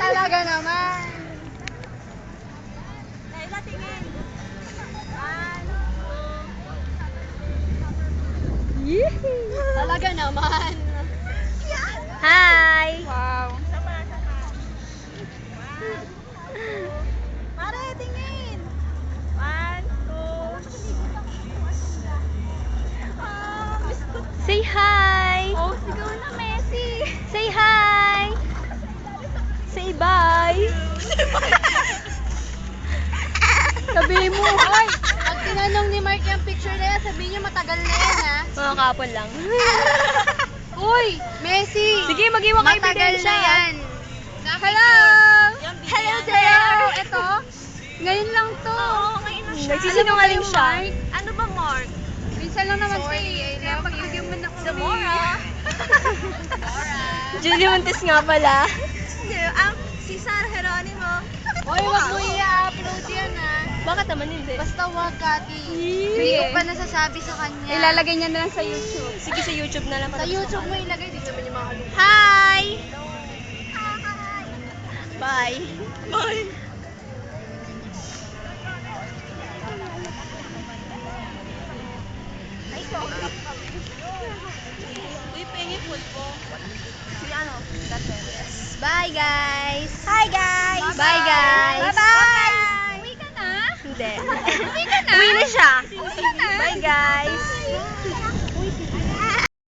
Talaga naman. Laila, tingin. 1, 2. Talaga naman. Hi! Wow. Sama. Mare, tingin. 1, 2. Miss ko. Say hi! Oh, sigaw na, Messi. Say hi! Say bye! Sabihin mo, hoy, pag tinanong ni Mark yung picture na yan, sabihin niya matagal na yan, ha? Mga kapon lang. Uy, Messi! Sige, mag-iwan kayo Matagal na ebidensya. yan. Hello! Yung Hello bigyan. there! Ito, ngayon lang to. Oo, ngayon na siya. Nagsisinungaling siya. Ano ba, Mark? Minsan lang naman to eh. Kaya pagbigyan mo na kami. Zamora. Julie Montes nga pala. Si Sara Geronimo. Hoy, wag mo i-upload yan, ha? Bakit naman hindi? Basta wag, Kati. Hindi Sige. ko pa nasasabi sa kanya. Ilalagay niya na lang sa YouTube. Sige, sa YouTube na lang. Sa YouTube mo ilagay, dito naman yung mga alumni. Hi! Bye. Bye. Uy, pengi food po. Si ano? Bye, guys. Hi, guys. Bye, guys. Bye-bye. Uwi ka na? Hindi. Uwi ka na? Uwi na siya. Uwi na? Bye, guys.